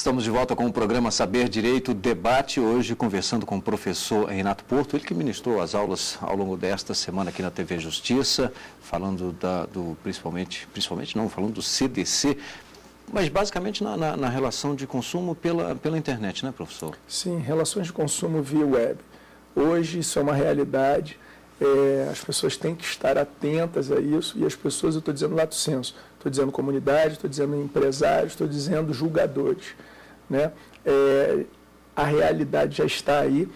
Estamos de volta com o programa Saber Direito Debate, hoje conversando com o professor Renato Porto, ele que ministrou as aulas ao longo desta semana aqui na TV Justiça, falando falando do CDC, mas basicamente na relação de consumo pela internet, né, professor? Sim, relações de consumo via web. Hoje isso é uma realidade, as pessoas têm que estar atentas a isso, e as pessoas, eu estou dizendo lato sensu, estou dizendo comunidade, estou dizendo empresários, estou dizendo julgadores, né? A realidade já está aí.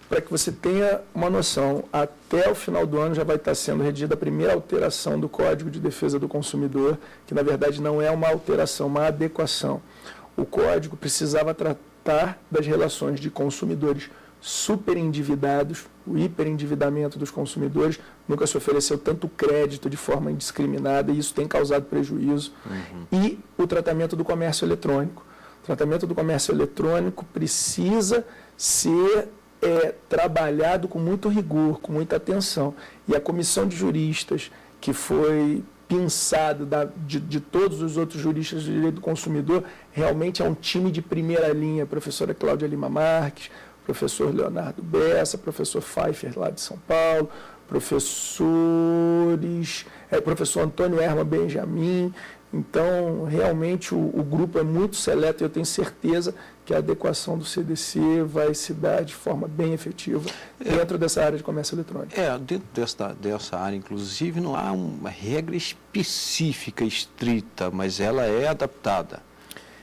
Para que você tenha uma noção, até o final do ano já vai estar sendo redigida a primeira alteração do Código de Defesa do Consumidor, que na verdade não é uma alteração, uma adequação. O Código precisava tratar das relações de consumidores superendividados, o hiperendividamento dos consumidores, nunca se ofereceu tanto crédito de forma indiscriminada e isso tem causado prejuízo. E o tratamento do comércio eletrônico. O tratamento do comércio eletrônico precisa ser trabalhado com muito rigor, com muita atenção. E a comissão de juristas, que foi pensada de todos os outros juristas de direito do consumidor, realmente é um time de primeira linha, a professora Cláudia Lima Marques, professor Leonardo Bessa, professor Pfeiffer lá de São Paulo, professor Antônio Erma Benjamin. Então, realmente, o grupo é muito seleto e eu tenho certeza que a adequação do CDC vai se dar de forma bem efetiva dentro dessa área de comércio eletrônico. Dentro dessa área, inclusive, não há uma regra específica, estrita, mas ela é adaptada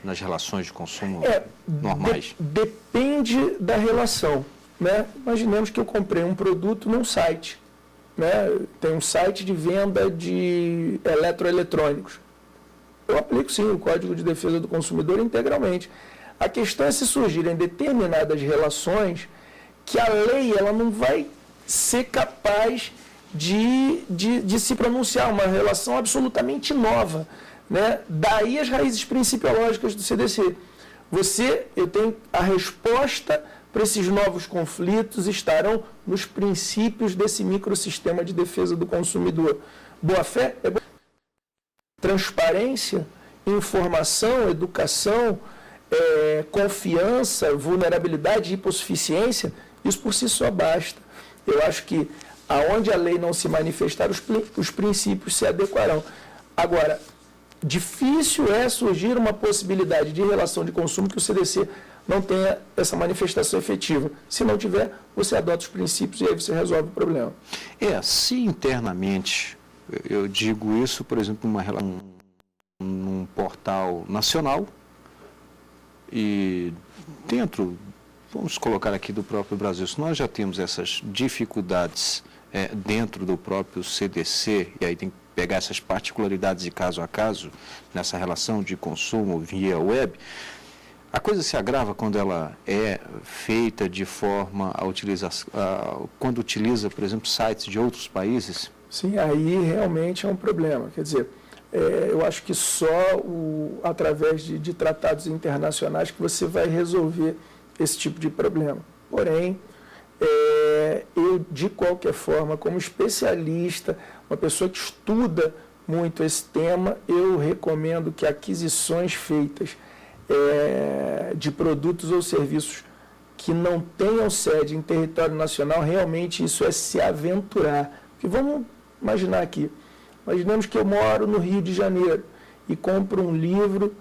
nas relações de consumo normais. Depende da relação, né? Imaginemos que eu comprei um produto num site, né? Tem um site de venda de eletroeletrônicos. Eu aplico, sim, o Código de Defesa do Consumidor integralmente. A questão é se surgirem determinadas relações que a lei ela não vai ser capaz de se pronunciar, uma relação absolutamente nova, né? Daí as raízes principiológicas do CDC. Eu tenho a resposta para esses novos conflitos estarão nos princípios desse microsistema de defesa do consumidor. Boa-fé é transparência, informação, educação, confiança, vulnerabilidade e hipossuficiência, isso por si só basta. Eu acho que aonde a lei não se manifestar, os princípios se adequarão. Agora, difícil é surgir uma possibilidade de relação de consumo que o CDC não tenha essa manifestação efetiva. Se não tiver, você adota os princípios e aí você resolve o problema. Se internamente, eu digo isso, por exemplo, num portal nacional e dentro, vamos colocar aqui do próprio Brasil, se nós já temos essas dificuldades dentro do próprio CDC, e aí tem que pegar essas particularidades de caso a caso, nessa relação de consumo via web, a coisa se agrava quando ela é feita de forma a utilizar, quando utiliza, por exemplo, sites de outros países? Sim, aí realmente é um problema. Quer dizer, eu acho que só através de tratados internacionais que você vai resolver esse tipo de problema. Porém, eu, de qualquer forma, como especialista, uma pessoa que estuda muito esse tema, eu recomendo que aquisições feitas de produtos ou serviços que não tenham sede em território nacional, realmente isso é se aventurar. Porque vamos imaginar aqui, imaginemos que eu moro no Rio de Janeiro e compro um livro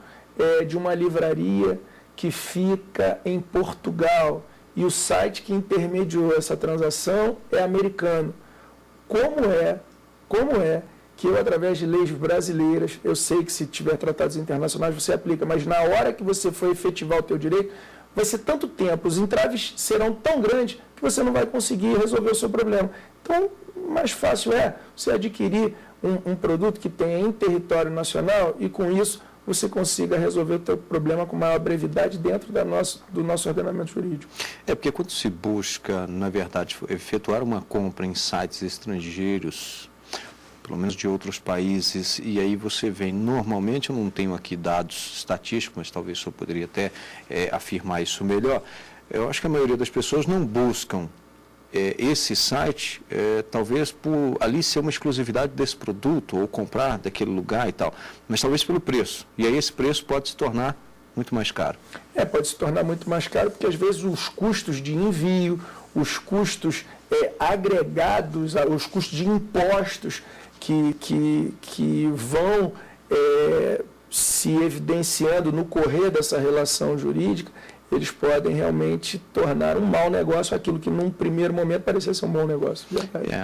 de uma livraria que fica em Portugal e o site que intermediou essa transação é americano. Como é que eu, através de leis brasileiras, eu sei que se tiver tratados internacionais você aplica, mas na hora que você for efetivar o teu direito, vai ser tanto tempo, os entraves serão tão grandes que você não vai conseguir resolver o seu problema. Então, mais fácil é você adquirir um produto que tenha em território nacional e, com isso, você consiga resolver o teu problema com maior brevidade dentro do nosso ordenamento jurídico. Porque quando se busca, na verdade, efetuar uma compra em sites estrangeiros, pelo menos de outros países, e aí você vem, normalmente, eu não tenho aqui dados estatísticos, mas talvez eu poderia até afirmar isso melhor, eu acho que a maioria das pessoas não buscam esse site, talvez por ali ser uma exclusividade desse produto, ou comprar daquele lugar e tal, mas talvez pelo preço. E aí esse preço pode se tornar muito mais caro. Pode se tornar muito mais caro, porque às vezes os custos de envio, os custos agregados, os custos de impostos que vão se evidenciando no correr dessa relação jurídica, eles podem realmente tornar um mau negócio aquilo que num primeiro momento parecia ser um bom negócio.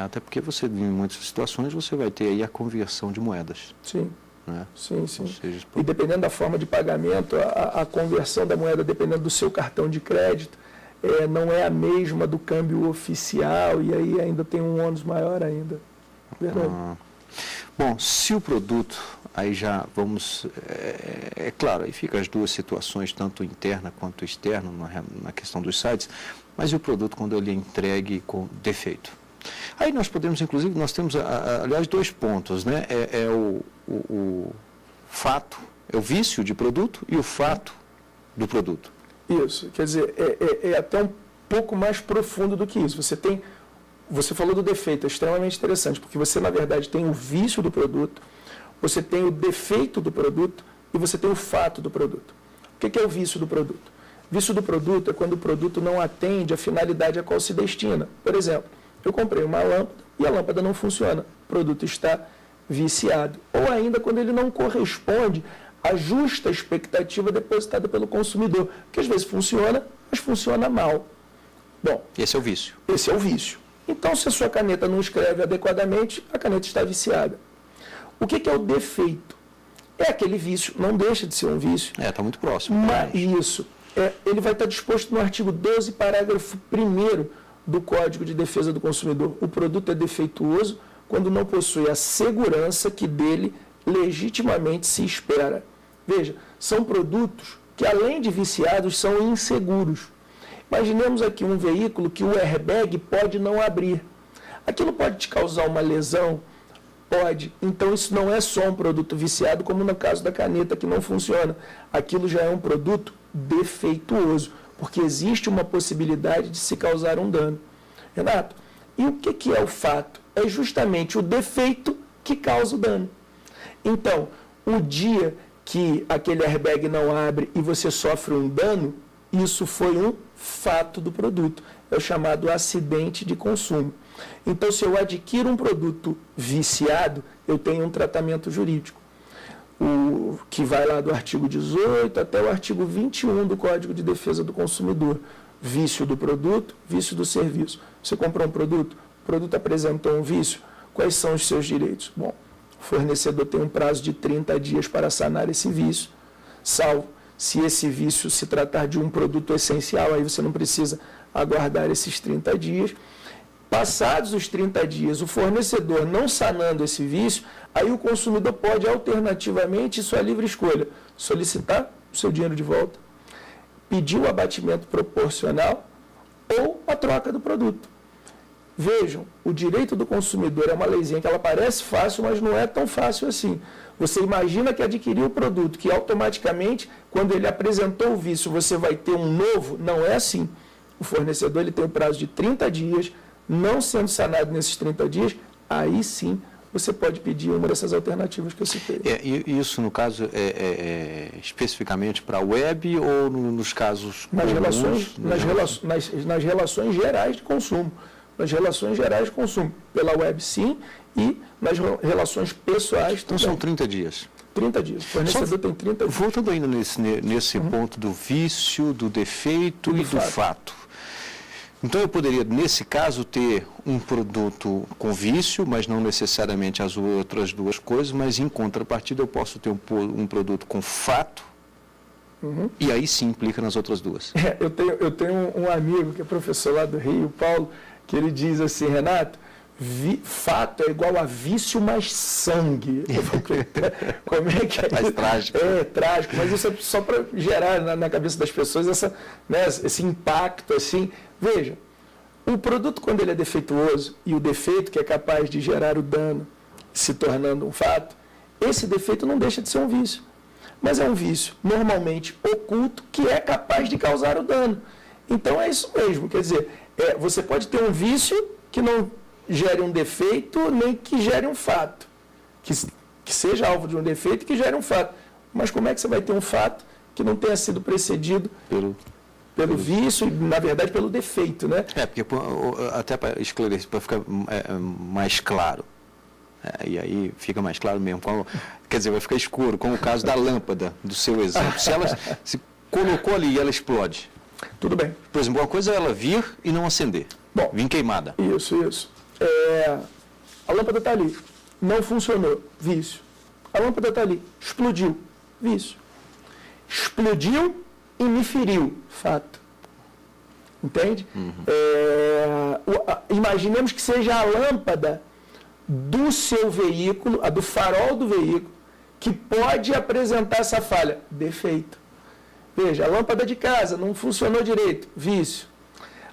Até porque você, em muitas situações, você vai ter aí a conversão de moedas. Sim. Né? Sim. Seja, e dependendo da forma de pagamento, a conversão da moeda, dependendo do seu cartão de crédito, não é a mesma do câmbio oficial, e aí ainda tem um ônus maior ainda. Verdade. Bom, se o produto, aí já vamos, claro, aí fica as duas situações, tanto interna quanto externa, na questão dos sites, mas e o produto quando ele é entregue com defeito? Aí nós podemos, inclusive, nós temos, aliás, 2 pontos, né? O fato, o vício de produto e o fato do produto. Isso, quer dizer, é até um pouco mais profundo do que isso. Você falou do defeito, é extremamente interessante, porque você, na verdade, tem o vício do produto, você tem o defeito do produto e você tem o fato do produto. O que é o vício do produto? Vício do produto é quando o produto não atende a finalidade a qual se destina. Por exemplo, eu comprei uma lâmpada e a lâmpada não funciona, o produto está viciado. Ou ainda quando ele não corresponde à justa expectativa depositada pelo consumidor, que às vezes funciona, mas funciona mal. Bom, esse é o vício. Esse é o vício. Então, se a sua caneta não escreve adequadamente, a caneta está viciada. O que é o defeito? É aquele vício, não deixa de ser um vício. Está muito próximo. Mas isso, ele vai estar disposto no artigo 12, parágrafo 1º do Código de Defesa do Consumidor. O produto é defeituoso quando não possui a segurança que dele legitimamente se espera. Veja, são produtos que, além de viciados, são inseguros. Imaginemos aqui um veículo que o airbag pode não abrir. Aquilo pode te causar uma lesão? Pode. Então, isso não é só um produto viciado, como no caso da caneta que não funciona. Aquilo já é um produto defeituoso, porque existe uma possibilidade de se causar um dano. Renato, e o que é o fato? É justamente o defeito que causa o dano. Então, o dia que aquele airbag não abre e você sofre um dano, isso foi um fato do produto. É o chamado acidente de consumo. Então, se eu adquiro um produto viciado, eu tenho um tratamento jurídico, que vai lá do artigo 18 até o artigo 21 do Código de Defesa do Consumidor. Vício do produto, vício do serviço. Você comprou um produto, o produto apresentou um vício, quais são os seus direitos? Bom, o fornecedor tem um prazo de 30 dias para sanar esse vício, salvo se esse vício se tratar de um produto essencial, aí você não precisa aguardar esses 30 dias. Passados os 30 dias, o fornecedor não sanando esse vício, aí o consumidor pode, alternativamente, sua livre escolha, solicitar o seu dinheiro de volta, pedir o abatimento proporcional ou a troca do produto. Vejam, o direito do consumidor é uma leizinha que ela parece fácil, mas não é tão fácil assim. Você imagina que adquiriu o produto, que automaticamente, quando ele apresentou o vício, você vai ter um novo? Não é assim. O fornecedor ele tem um prazo de 30 dias, não sendo sanado nesses 30 dias, aí sim você pode pedir uma dessas alternativas que eu citei. E isso, no caso, especificamente para a web ou nos casos comuns? Nas relações gerais de consumo. Nas relações gerais de consumo. Pela web, sim, e nas relações pessoais também. Então, são 30 dias. 30 dias. O fornecedor tem 30 dias. Voltando ainda nesse ponto do vício, do defeito e do fato. Então, eu poderia, nesse caso, ter um produto com vício, mas não necessariamente as outras duas coisas, mas, em contrapartida, eu posso ter um produto com fato, e aí sim implica nas outras duas. Eu tenho um amigo que é professor lá do Rio, Paulo, que ele diz assim, Renato, fato é igual a vício mais sangue. Como é que é? Mais trágico. É, trágico, mas isso é só para gerar na cabeça das pessoas esse impacto, assim. Veja, o produto, quando ele é defeituoso, e o defeito que é capaz de gerar o dano se tornando um fato, esse defeito não deixa de ser um vício. Mas é um vício, normalmente oculto, que é capaz de causar o dano. Então é isso mesmo, quer dizer, você pode ter um vício que não gere um defeito, nem que gere um fato. Que seja alvo de um defeito e que gere um fato. Mas como é que você vai ter um fato que não tenha sido precedido pelo vício e, na verdade, pelo defeito, né? Porque até para esclarecer, para ficar mais claro, e aí fica mais claro mesmo, quer dizer, vai ficar escuro, como o caso da lâmpada, do seu exemplo. Se ela se colocou ali e ela explode, tudo bem. Por exemplo, uma coisa é ela vir e não acender, vir queimada. Isso. A lâmpada está ali, não funcionou, vício. A lâmpada está ali, explodiu, vício. Explodiu e me feriu, fato. Entende? Imaginemos que seja a lâmpada do seu veículo, a do farol do veículo, que pode apresentar essa falha, defeito. Veja, a lâmpada de casa não funcionou direito, vício.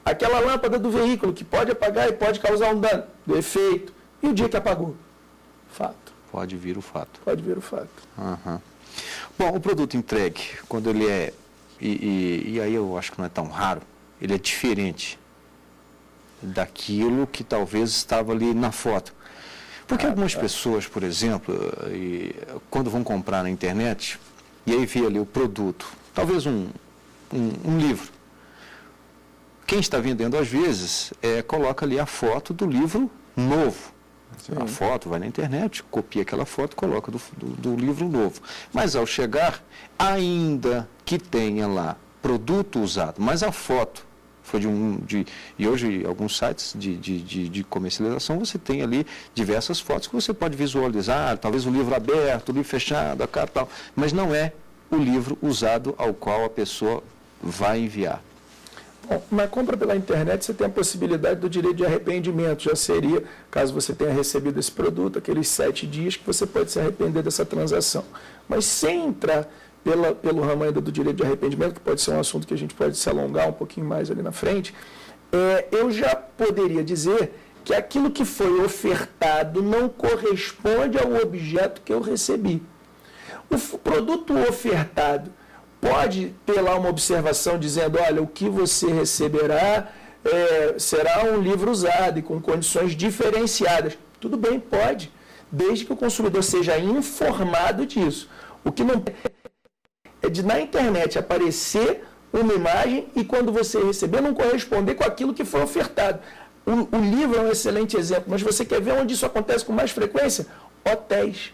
Aquela lâmpada do veículo que pode apagar e pode causar um dano, defeito. E o dia que apagou, fato. Pode vir o fato. Pode vir o fato. Bom, o produto entregue, quando ele é, e aí eu acho que não é tão raro, ele é diferente daquilo que talvez estava ali na foto. Porque algumas pessoas, por exemplo, quando vão comprar na internet, e aí vê ali o produto, talvez um livro. Quem está vendendo, às vezes, coloca ali a foto do livro novo. A foto vai na internet, copia aquela foto, coloca do livro novo. Mas ao chegar, ainda que tenha lá produto usado, mas a foto foi e hoje alguns sites de comercialização você tem ali diversas fotos que você pode visualizar, talvez o livro aberto, o livro fechado, a capa, tal, mas não é o livro usado ao qual a pessoa vai enviar. Bom, na compra pela internet você tem a possibilidade do direito de arrependimento. Já seria, caso você tenha recebido esse produto, aqueles 7 dias que você pode se arrepender dessa transação. Mas sem entrar pelo ramo ainda do direito de arrependimento, que pode ser um assunto que a gente pode se alongar um pouquinho mais ali na frente, eu já poderia dizer que aquilo que foi ofertado não corresponde ao objeto que eu recebi. O produto ofertado pode ter lá uma observação dizendo, olha, o que você receberá será um livro usado e com condições diferenciadas. Tudo bem, pode, desde que o consumidor seja informado disso. O que não é de na internet aparecer uma imagem e quando você receber não corresponder com aquilo que foi ofertado. O livro é um excelente exemplo, mas você quer ver onde isso acontece com mais frequência? Hotéis.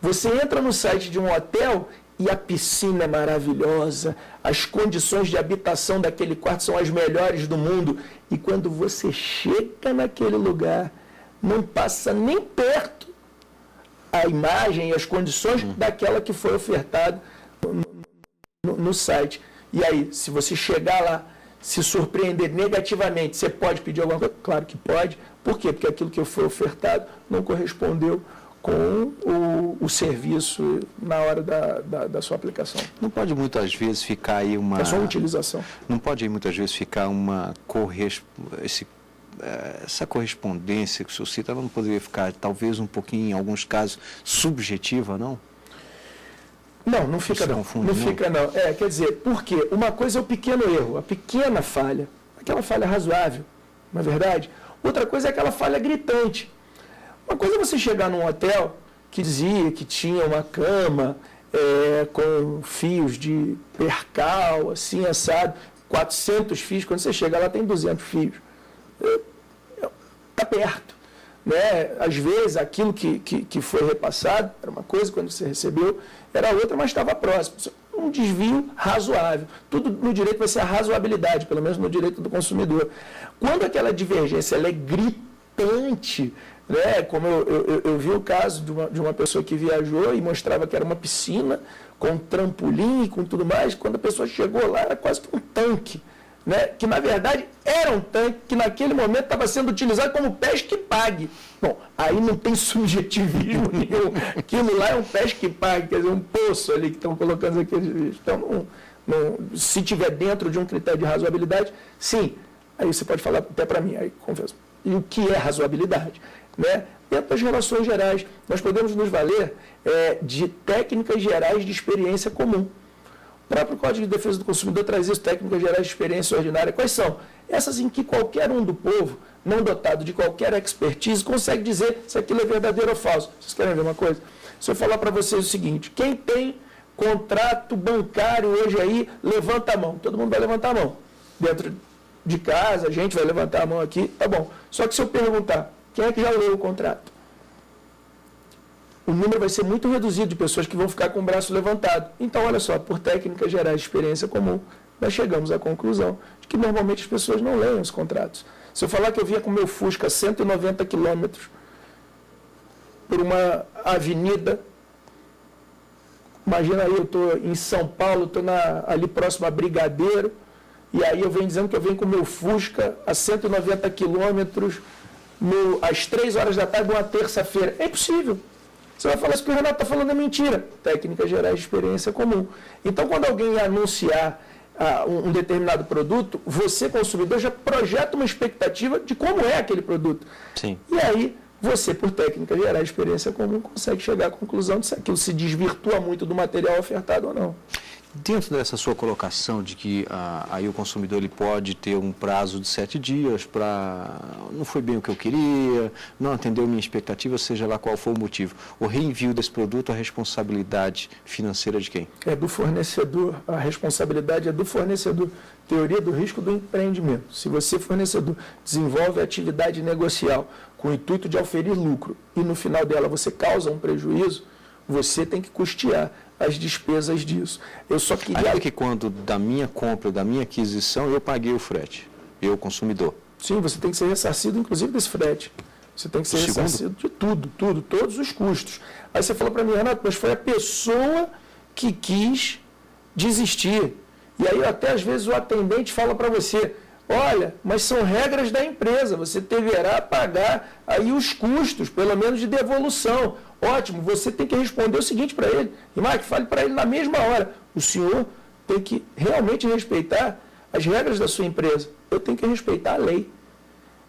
Você entra no site de um hotel e a piscina é maravilhosa, as condições de habitação daquele quarto são as melhores do mundo. E quando você chega naquele lugar, não passa nem perto a imagem e as condições daquela que foi ofertada no site. E aí, se você chegar lá, se surpreender negativamente, você pode pedir alguma coisa? Claro que pode. Por quê? Porque aquilo que foi ofertado não correspondeu com o serviço na hora da sua aplicação. Não pode muitas vezes ficar aí uma... É só utilização. Não pode muitas vezes ficar essa correspondência que o senhor cita, ela não poderia ficar, talvez, um pouquinho, em alguns casos, subjetiva, não? Não fica não. Não fica não. Quer dizer, porque uma coisa é o pequeno erro, a pequena falha, aquela falha razoável, não é verdade? Outra coisa é aquela falha gritante. Uma coisa é você chegar num hotel que dizia que tinha uma cama com fios de percal, assim, assado, 400 fios, quando você chega lá tem 200 fios. Está perto. Né? Às vezes, aquilo que foi repassado era uma coisa, quando você recebeu, era outra, mas estava próximo. Um desvio razoável. Tudo no direito vai ser a razoabilidade, pelo menos no direito do consumidor. Quando aquela divergência ela é gritante, né? Como eu vi o caso de uma pessoa que viajou e mostrava que era uma piscina com trampolim e com tudo mais, quando a pessoa chegou lá era quase que um tanque. Né, que na verdade era um tanque que naquele momento estava sendo utilizado como pesque e pague. Bom, aí não tem subjetivismo nenhum. Aquilo lá é um pesque e pague, quer dizer, um poço ali que estão colocando aqueles. Então, se tiver dentro de um critério de razoabilidade, sim. Aí você pode falar até para mim, aí confesso. E o que é razoabilidade? Né? Dentro das relações gerais, nós podemos nos valer de técnicas gerais de experiência comum. O próprio Código de Defesa do Consumidor traz isso, técnicas gerais de experiência ordinária. Quais são? Essas em que qualquer um do povo, não dotado de qualquer expertise, consegue dizer se aquilo é verdadeiro ou falso. Vocês querem ver uma coisa? Se eu falar para vocês o seguinte, quem tem contrato bancário hoje aí, levanta a mão. Todo mundo vai levantar a mão. Dentro de casa, a gente vai levantar a mão aqui, tá bom. Só que se eu perguntar, quem é que já leu o contrato? O número vai ser muito reduzido de pessoas que vão ficar com o braço levantado. Então, olha só, por técnicas gerais de experiência comum, nós chegamos à conclusão de que normalmente as pessoas não leem os contratos. Se eu falar que eu vinha com meu Fusca 190 quilômetros por uma avenida, imagina aí, eu estou em São Paulo, estou ali próximo a Brigadeiro, e aí eu venho dizendo que eu venho com meu Fusca a 190 quilômetros às 3 horas da tarde de uma terça-feira. É impossível. Você vai falar, se o Renato está falando é mentira. Técnicas gerais de experiência comum. Então, quando alguém anunciar um determinado produto, você, consumidor, já projeta uma expectativa de como é aquele produto. Sim. E aí, você, por técnicas gerais de experiência comum, consegue chegar à conclusão de se aquilo se desvirtua muito do material ofertado ou não. Dentro dessa sua colocação de que aí o consumidor ele pode ter um prazo de 7 dias para não foi bem o que eu queria, não atendeu minha expectativa, seja lá qual for o motivo, o reenvio desse produto, a responsabilidade financeira de quem? É do fornecedor, a responsabilidade é do fornecedor. Teoria do risco do empreendimento. Se você, fornecedor, desenvolve atividade negocial com o intuito de oferir lucro e no final dela você causa um prejuízo, você tem que custear as despesas disso. Eu só queria... Ainda que quando da minha compra, da minha aquisição, eu paguei o frete, eu, consumidor. Sim, você tem que ser ressarcido, inclusive, desse frete. Você tem que ser ressarcido de tudo, todos os custos. Aí você falou para mim, Renato, mas foi a pessoa que quis desistir. E aí até às vezes o atendente fala para você, olha, mas são regras da empresa, você deverá pagar aí os custos, pelo menos de devolução. Ótimo, você tem que responder o seguinte para ele. E, Mike, fale para ele na mesma hora. O senhor tem que realmente respeitar as regras da sua empresa. Eu tenho que respeitar a lei.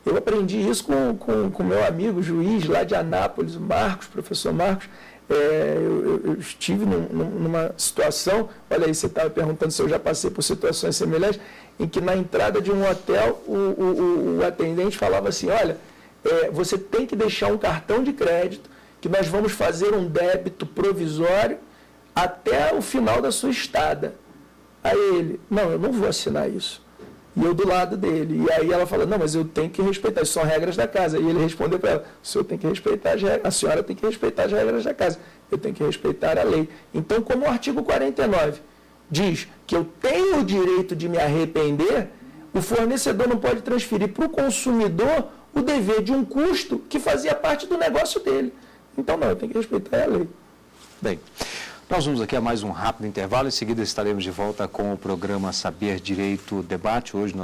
Eu aprendi isso com meu amigo juiz lá de Anápolis, o Marcos, professor Marcos. Eu estive numa situação, olha aí, você estava perguntando se eu já passei por situações semelhantes, em que na entrada de um hotel o atendente falava assim, olha, você tem que deixar um cartão de crédito que nós vamos fazer um débito provisório até o final da sua estada. Aí ele, não, eu não vou assinar isso. E eu do lado dele. E aí ela fala, não, mas eu tenho que respeitar, isso são regras da casa. E ele respondeu para ela, o senhor tem que respeitar as regras, a senhora tem que respeitar as regras da casa. Eu tenho que respeitar a lei. Então, como o artigo 49 diz que eu tenho o direito de me arrepender, o fornecedor não pode transferir para o consumidor o dever de um custo que fazia parte do negócio dele. Então, não, eu tenho que respeitar a lei. Bem, nós vamos aqui a mais um rápido intervalo. Em seguida estaremos de volta com o programa Saber Direito Debate. Hoje nós